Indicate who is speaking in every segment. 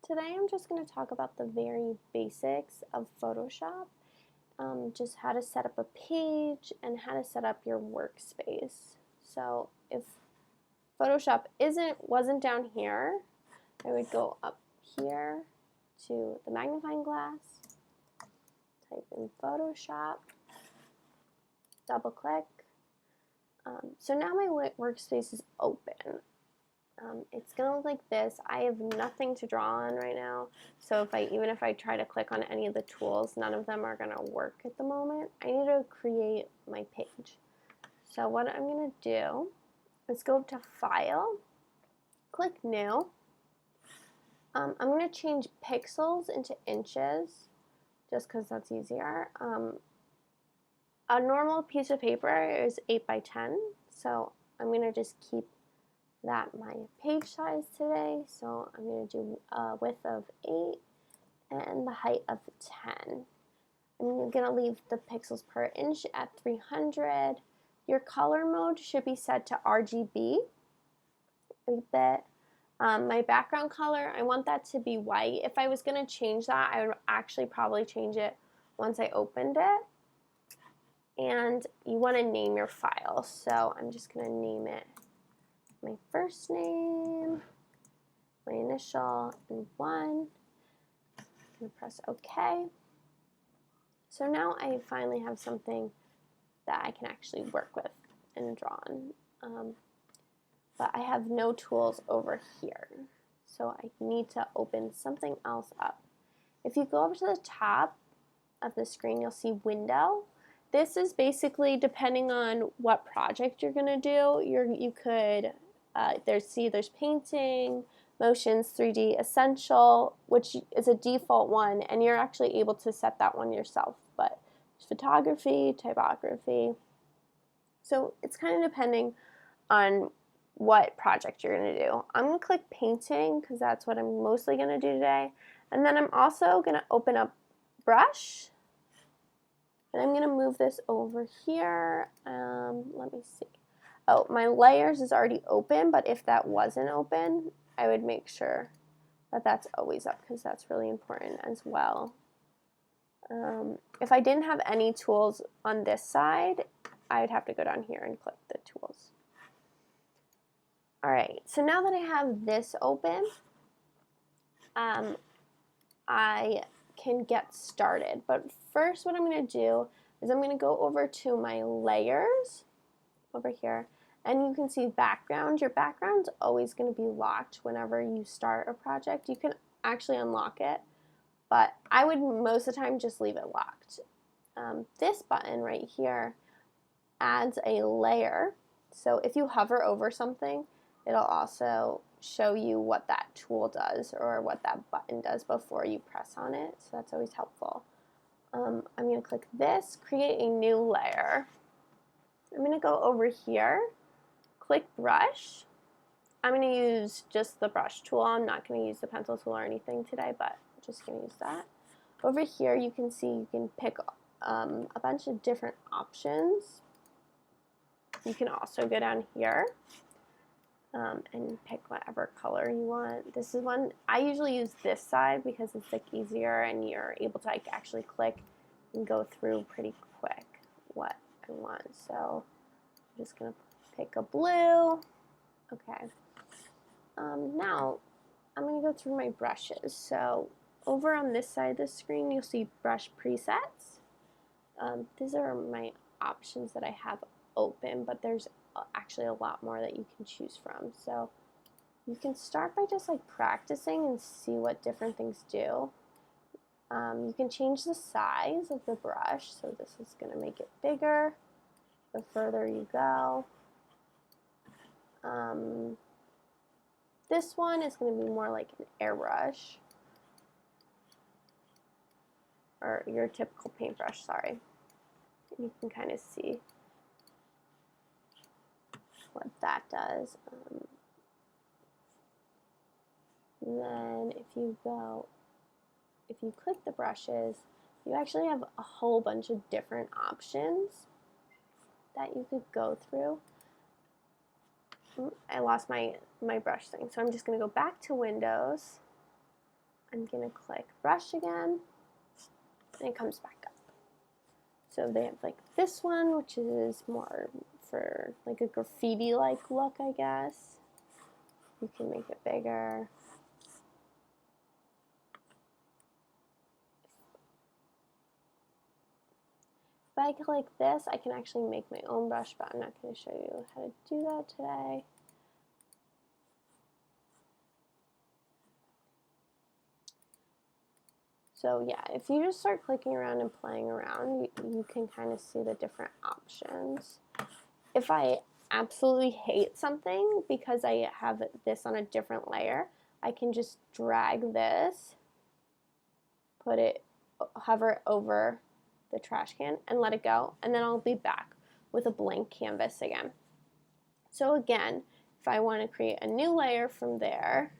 Speaker 1: Today I'm just going to talk about the very basics of Photoshop, just how to set up a page and how to set up your workspace. So if Photoshop wasn't down here, I would go up here to the magnifying glass, type in Photoshop, double click. So now my workspace is open. It's going to look like this. I have nothing to draw on right now, so even if I try to click on any of the tools, none of them are going to work at the moment. I need to create my page. So what I'm going to do is go up to File, click New. I'm going to change pixels into inches, just because that's easier. A normal piece of paper is 8 by 10, so I'm going to just keep that my page size today. So I'm going to do a width of 8 and the height of 10. I'm going to leave the pixels per inch at 300. Your color mode should be set to RGB a bit. My background color, I want that to be white. If I was going to change that, I would actually probably change it once I opened it. And you want to name your file, so I'm just going to name it my first name, my initial, and 1. I'm going to press OK. So now I finally have something that I can actually work with and draw on. But I have no tools over here, so I need to open something else up. If you go up to the top of the screen, you'll see Window. This is basically, depending on what project you're going to do, you could there's painting, motions, 3D essential, which is a default one, and you're actually able to set that one yourself. But photography, typography. So it's kind of depending on what project you're going to do. I'm going to click painting because that's what I'm mostly going to do today. And then I'm also going to open up brush. And I'm going to move this over here. Let me see. Oh, my layers is already open, but if that wasn't open, I would make sure that that's always up because that's really important as well. If I didn't have any tools on this side, I would have to go down here and click the tools. All right, so now that I have this open, I can get started. But first what I'm going to do is I'm going to go over to my layers over here, and you can see background. Your background's always going to be locked whenever you start a project. You can actually unlock it, but I would most of the time just leave it locked. This button right here adds a layer, so if you hover over something, it'll also show you what that tool does or what that button does before you press on it, so that's always helpful. I'm going to click this, create a new layer. I'm going to go over here, click brush. I'm going to use just the brush tool. I'm not going to use the pencil tool or anything today, but I'm just going to use that. Over here you can see you can pick a bunch of different options. You can also go down here and pick whatever color you want. This is one, I usually use this side because it's like easier and you're able to like actually click and go through pretty quick what I want. So I'm just going to pick a blue. Okay. Now I'm going to go through my brushes. So over on this side of the screen you'll see brush presets. These are my options that I have open, but there's actually a lot more that you can choose from. So you can start by just like practicing and see what different things do. You can change the size of the brush, so this is going to make it bigger the further you go. This one is going to be more like an airbrush, or your typical paintbrush, sorry. You can kind of see what that does. And then if you click the brushes, you actually have a whole bunch of different options that you could go through. I lost my brush thing, so I'm just going to go back to Windows, I'm going to click brush again, and it comes back up. So they have like this one, which is more for like a graffiti-like look, I guess. You can make it bigger. If I click this, I can actually make my own brush, but I'm not going to show you how to do that today. So yeah, if you just start clicking around and playing around, you can kind of see the different options. If I absolutely hate something because I have this on a different layer, I can just drag this, put it, hover it over the trash can and let it go, and then I'll be back with a blank canvas again. So again, if I want to create a new layer from there,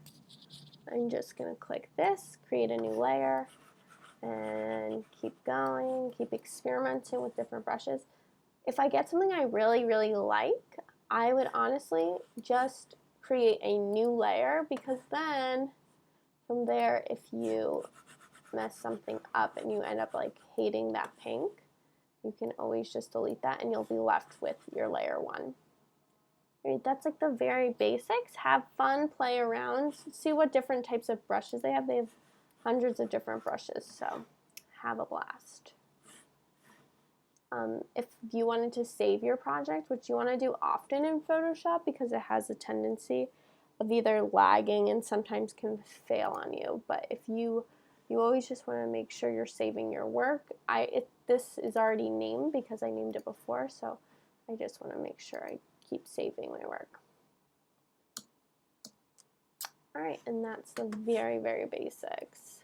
Speaker 1: I'm just going to click this, create a new layer, and keep going, keep experimenting with different brushes. If I get something I really, really like, I would honestly just create a new layer, because then from there, if you mess something up and you end up like hating that pink, you can always just delete that and you'll be left with your layer one. Right, that's like the very basics. Have fun, play around, see what different types of brushes they have. They have hundreds of different brushes, so have a blast. If you wanted to save your project, which you want to do often in Photoshop because it has a tendency of either lagging and sometimes can fail on you, but if you always just want to make sure you're saving your work. This is already named because I named it before, so I just want to make sure I keep saving my work. All right, and that's the very, very basics.